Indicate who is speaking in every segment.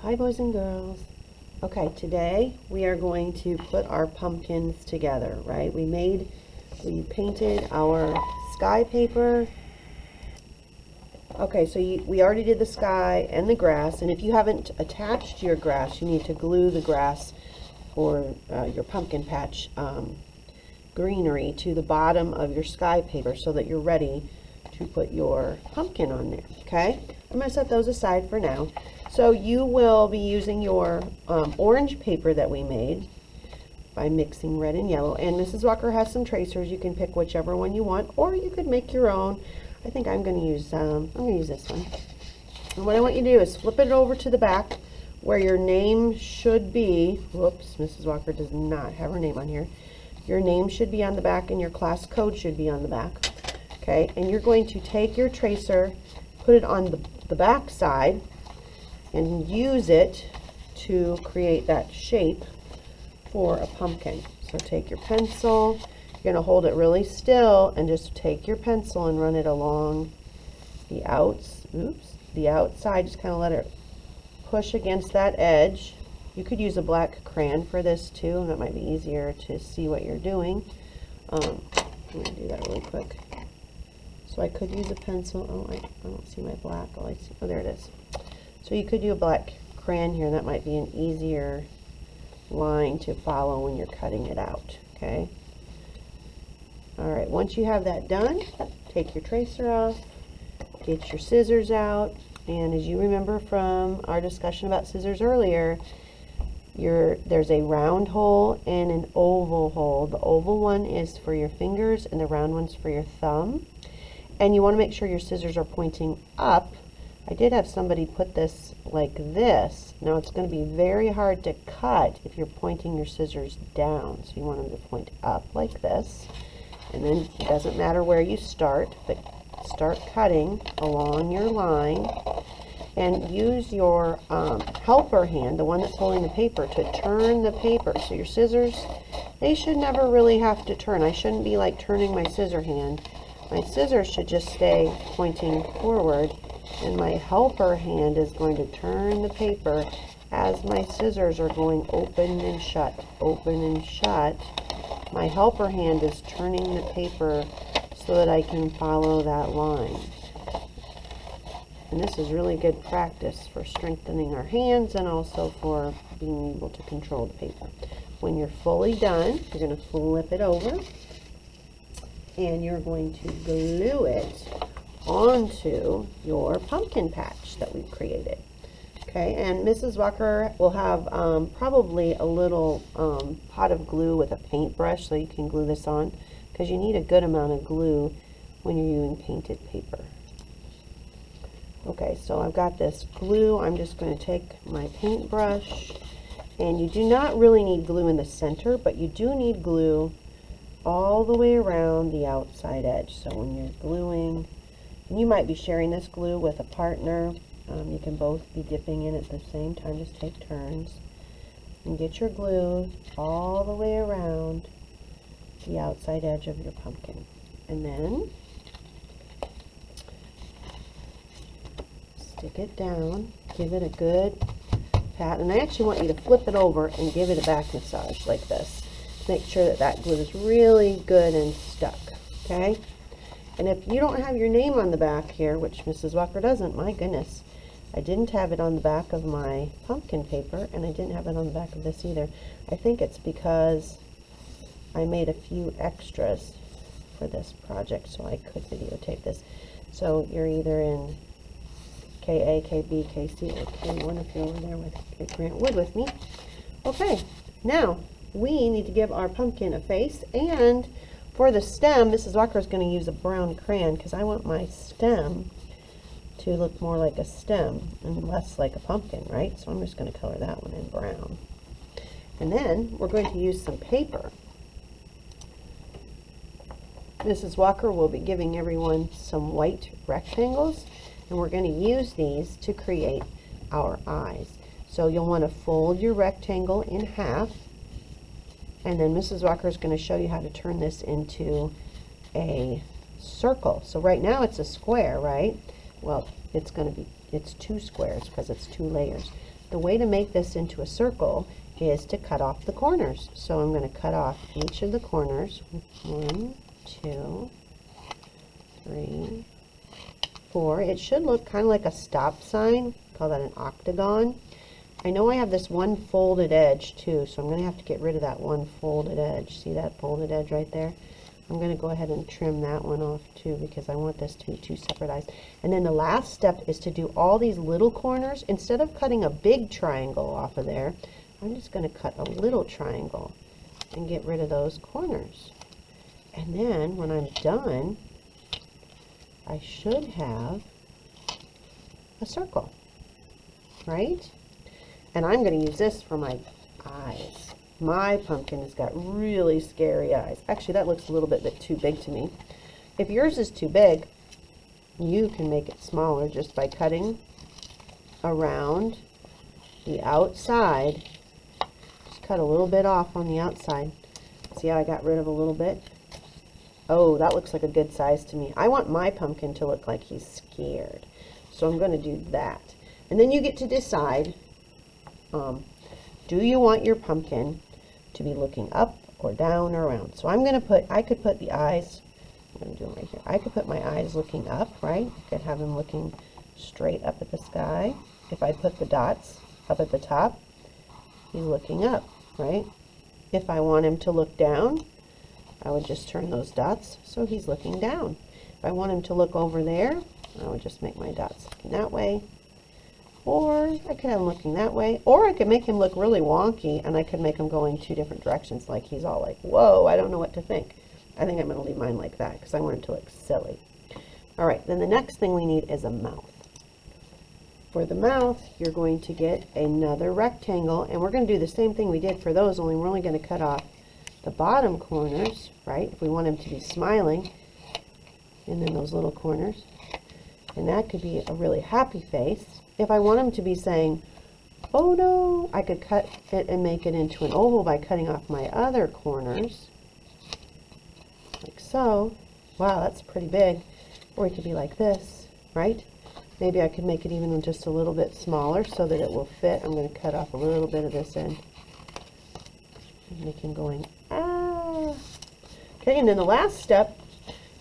Speaker 1: Hi, boys and girls. Okay, today we are going to put our pumpkins together, right? We painted our sky paper. Okay, so we already did the sky and the grass, and if you haven't attached your grass, you need to glue the grass for your pumpkin patch greenery to the bottom of your sky paper so that you're ready to put your pumpkin on there, okay? I'm going to set those aside for now. So you will be using your orange paper that we made by mixing red and yellow, and Mrs. Walker has some tracers. You can pick whichever one you want, or you could make your own. I think I'm going to use this one. And what I want you to do is flip it over to the back where your name should be. Whoops, Mrs. Walker does not have her name on here. Your name should be on the back and your class code should be on the back. Okay, and you're going to take your tracer, put it on the back side, and use it to create that shape for a pumpkin. So take your pencil, you're going to hold it really still and just take your pencil and run it along the outside. Just kind of let it push against that edge. You could use a black crayon for this too, and that might be easier to see what you're doing. I'm going to do that really quick. So I could use a pencil. Oh, I don't see my black. Oh, I see. Oh, there it is. So you could do a black crayon here. That might be an easier line to follow when you're cutting it out. Okay. All right. Once you have that done, take your tracer off, get your scissors out, and as you remember from our discussion about scissors earlier, there's a round hole and an oval hole. The oval one is for your fingers, and the round one's for your thumb. And you want to make sure your scissors are pointing up. I did have somebody put this like this. Now it's going to be very hard to cut if you're pointing your scissors down. So you want them to point up like this. And then it doesn't matter where you start, but start cutting along your line. And use your helper hand, the one that's holding the paper, to turn the paper. So your scissors, they should never really have to turn. I shouldn't be like turning my scissor hand. My scissors should just stay pointing forward, and my helper hand is going to turn the paper as my scissors are going open and shut, open and shut. My helper hand is turning the paper so that I can follow that line. And this is really good practice for strengthening our hands and also for being able to control the paper. When you're fully done, you're going to flip it over and you're going to glue it onto your pumpkin patch that we've created. Okay, and Mrs. Walker will have probably a little pot of glue with a paintbrush so you can glue this on, because you need a good amount of glue when you're using painted paper. Okay, so I've got this glue. I'm just going to take my paintbrush, and you do not really need glue in the center, but you do need glue all the way around the outside edge. So when you're gluing, and you might be sharing this glue with a partner, you can both be dipping in at the same time. Just take turns and get your glue all the way around the outside edge of your pumpkin. And then stick it down, give it a good pat, and I actually want you to flip it over and give it a back massage like this. Make sure that that glue is really good and stuck, okay? And if you don't have your name on the back here, which Mrs. Walker doesn't, my goodness, I didn't have it on the back of my pumpkin paper, and I didn't have it on the back of this either. I think it's because I made a few extras for this project, so I could videotape this. So you're either in KA, KB, KC, or K1 if you're over there with Grant Wood with me. Okay, now we need to give our pumpkin a face, and for the stem, Mrs. Walker is going to use a brown crayon because I want my stem to look more like a stem and less like a pumpkin, right? So I'm just going to color that one in brown. And then we're going to use some paper. Mrs. Walker will be giving everyone some white rectangles, and we're going to use these to create our eyes. So you'll want to fold your rectangle in half, and then Mrs. Walker is going to show you how to turn this into a circle. So right now it's a square, right? Well, it's two squares because it's two layers. the way to make this into a circle is to cut off the corners. So I'm going to cut off each of the corners. 1, 2, 3, 4. It should look kind of like a stop sign. Call that an octagon. I know I have this one folded edge too, so I'm going to have to get rid of that one folded edge. See that folded edge right there? I'm going to go ahead and trim that one off too, because I want this to be 2 separate eyes. And then the last step is to do all these little corners. Instead of cutting a big triangle off of there, I'm just going to cut a little triangle and get rid of those corners. And then when I'm done, I should have a circle, right? And I'm going to use this for my eyes. My pumpkin has got really scary eyes. Actually, that looks a little bit too big to me. If yours is too big, you can make it smaller just by cutting around the outside. Just cut a little bit off on the outside. See how I got rid of a little bit? Oh, that looks like a good size to me. I want my pumpkin to look like he's scared. So I'm going to do that. And then you get to decide, do you want your pumpkin to be looking up or down or around? So I'm going to put, I could put the eyes, I'm going to do them right here. I could put my eyes looking up, right? I could have them looking straight up at the sky. If I put the dots up at the top, he's looking up, right? If I want him to look down, I would just turn those dots so he's looking down. If I want him to look over there, I would just make my dots looking that way. Or I could have him looking that way. Or I could make him look really wonky, and I could make him go in 2 different directions, like he's all like, whoa, I don't know what to think. I think I'm going to leave mine like that because I want him to look silly. All right, then the next thing we need is a mouth. For the mouth, you're going to get another rectangle, and we're going to do the same thing we did for those, only we're only going to cut off the bottom corners, right? If we want him to be smiling, and then those little corners. And that could be a really happy face. If I want him to be saying, oh no, I could cut it and make it into an oval by cutting off my other corners. Like so. Wow, that's pretty big. Or it could be like this, right? Maybe I could make it even just a little bit smaller so that it will fit. I'm going to cut off a little bit of this end. And make him going, ah. Okay, and then the last step,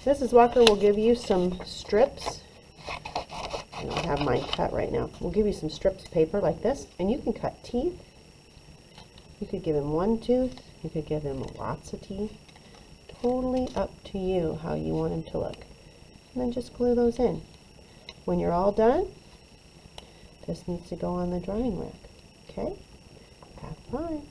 Speaker 1: Mrs. Walker will give you some strips. I don't have mine cut right now. We'll give you some strips of paper like this, and you can cut teeth. You could give him 1 tooth. You could give him lots of teeth. Totally up to you how you want him to look. And then just glue those in. When you're all done, this needs to go on the drying rack. Okay? Have fun.